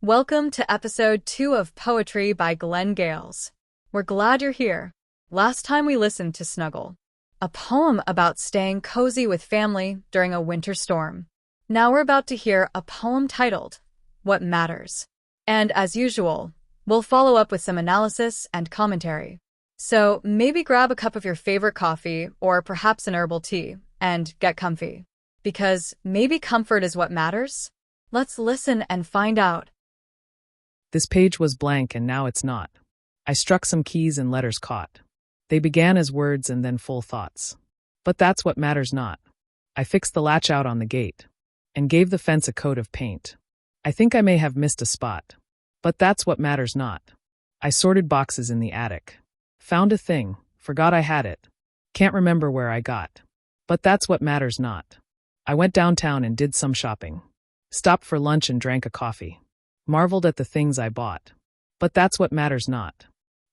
Welcome to episode 2 of Poetry by Glenn Gales. We're glad you're here. Last time we listened to Snuggle, a poem about staying cozy with family during a winter storm. Now we're about to hear a poem titled, What Matters. And as usual, we'll follow up with some analysis and commentary. So maybe grab a cup of your favorite coffee or perhaps an herbal tea and get comfy. Because maybe comfort is what matters? Let's listen and find out. This page was blank and now it's not. I struck some keys and letters caught. They began as words and then full thoughts. But that's what matters not. I fixed the latch out on the gate and gave the fence a coat of paint. I think I may have missed a spot. But that's what matters not. I sorted boxes in the attic. Found a thing, forgot I had it. Can't remember where I got. But that's what matters not. I went downtown and did some shopping. Stopped for lunch and drank a coffee. Marveled at the things I bought. But that's what matters not.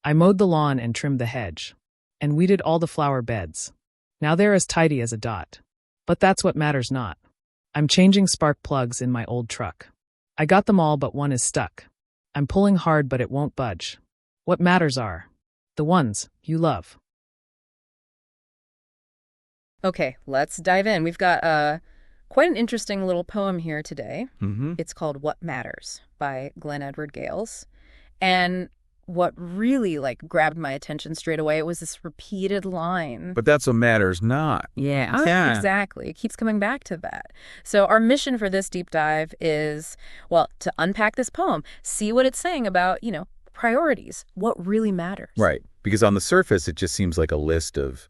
I mowed the lawn and trimmed the hedge. And weeded all the flower beds. Now they're as tidy as a dot. But that's what matters not. I'm changing spark plugs in my old truck. I got them all but one is stuck. I'm pulling hard but it won't budge. What matters are the ones you love. Okay, let's dive in. We've got quite an interesting little poem here today. It's called What Matters by Glenn Edward Gales. And what really grabbed my attention straight away was this repeated line. But that's what matters not. Yeah, exactly. It keeps coming back to that. So our mission for this deep dive is, well, to unpack this poem, see what it's saying about, priorities, what really matters. Right. Because on the surface, it just seems like a list of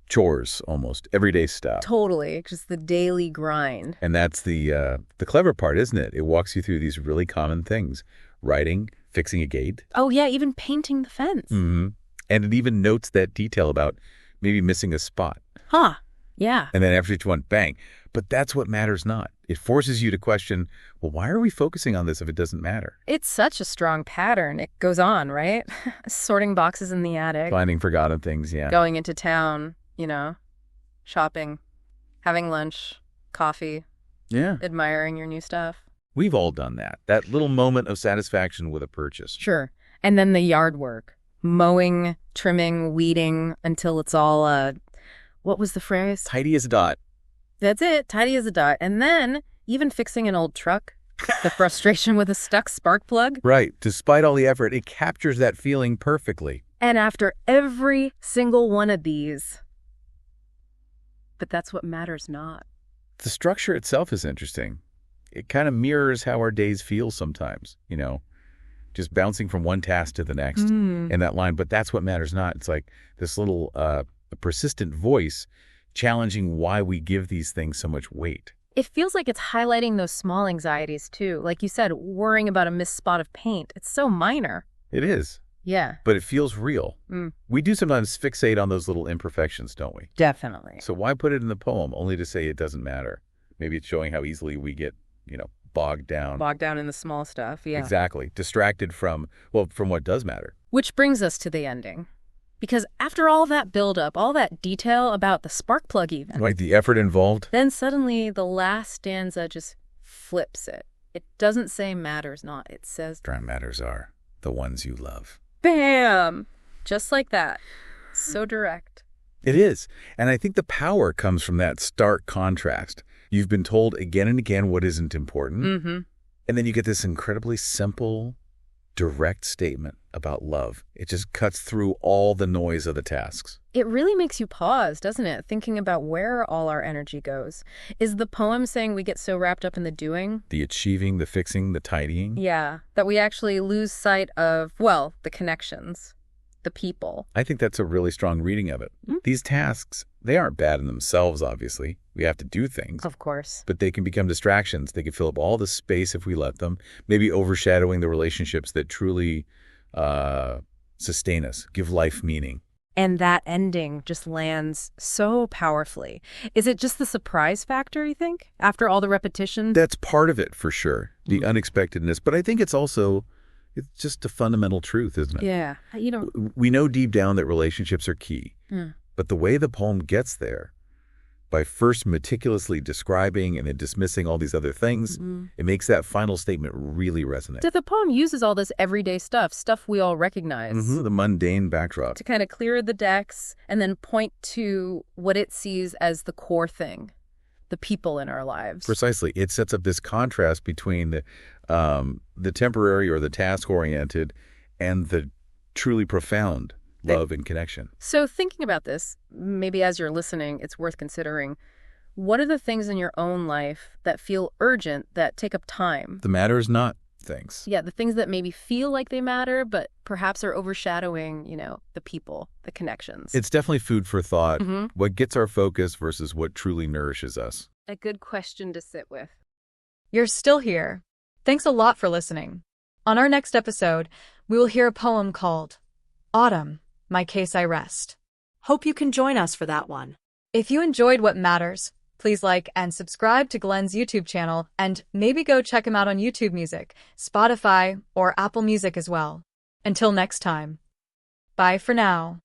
chores, almost everyday stuff. Totally. Just the daily grind. And that's the clever part, isn't it? It walks you through these really common things. Writing, fixing a gate. Oh, yeah, even painting the fence. And it even notes that detail about maybe missing a spot. Huh. Yeah. And then after each one, bang. But that's what matters not. It forces you to question, well, why are we focusing on this if it doesn't matter? It's such a strong pattern. It goes on, right? Sorting boxes in the attic. Finding forgotten things, yeah. Going into town, shopping, having lunch, coffee. Yeah. Admiring your new stuff. We've all done that. That little moment of satisfaction with a purchase. Sure. And then the yard work. Mowing, trimming, weeding until it's all, what was the phrase? Tidy as a dot. That's it. Tidy as a dot. And then even fixing an old truck. The frustration with a stuck spark plug. Right. Despite all the effort, it captures that feeling perfectly. And after every single one of these, but that's what matters not. The structure itself is interesting. It kind of mirrors how our days feel sometimes, just bouncing from one task to the next in that line. But that's what matters not. It's like this little persistent voice challenging why we give these things so much weight. It feels like it's highlighting those small anxieties, too. Like you said, worrying about a missed spot of paint. It's so minor. It is. Yeah. But it feels real. We do sometimes fixate on those little imperfections, don't we? Definitely. So why put it in the poem only to say it doesn't matter? Maybe it's showing how easily we get bogged down. Bogged down in the small stuff, yeah. Exactly. Distracted from what does matter. Which brings us to the ending. Because after all that buildup, all that detail about the spark plug even. Like the effort involved. Then suddenly the last stanza just flips it. It doesn't say matters not. It says What matters are the ones you love. Bam! Just like that. So direct. It is. And I think the power comes from that stark contrast. You've been told again and again what isn't important. And then you get this incredibly simple, direct statement about love. It just cuts through all the noise of the tasks. It really makes you pause, doesn't it? Thinking about where all our energy goes. Is the poem saying we get so wrapped up in the doing? The achieving, the fixing, the tidying? Yeah, that we actually lose sight of, the connections. The people. I think that's a really strong reading of it. These tasks, they aren't bad in themselves, obviously. We have to do things. Of course. But they can become distractions. They can fill up all the space if we let them, maybe overshadowing the relationships that truly sustain us, give life meaning. And that ending just lands so powerfully. Is it just the surprise factor, you think, after all the repetition? That's part of it, for sure, the unexpectedness. But I think it's just a fundamental truth, isn't it? Yeah. We know deep down that relationships are key. But the way the poem gets there, By first meticulously describing and then dismissing all these other things, it makes that final statement really resonate. The poem uses all this everyday stuff we all recognize. The mundane backdrop. To kind of clear the decks and then point to what it sees as the core thing, the people in our lives. Precisely. It sets up this contrast between the temporary or the task-oriented and the truly profound love and connection. So thinking about this, maybe as you're listening, it's worth considering, what are the things in your own life that feel urgent, that take up time? The matters not things. Yeah, the things that maybe feel like they matter, but perhaps are overshadowing, the people, the connections. It's definitely food for thought. What gets our focus versus what truly nourishes us. A good question to sit with. You're still here. Thanks a lot for listening. On our next episode, we will hear a poem called Autumn, My Case I Rest. Hope you can join us for that one. If you enjoyed What Matters, please like and subscribe to Glenn's YouTube channel, and maybe go check him out on YouTube Music, Spotify, or Apple Music as well. Until next time. Bye for now.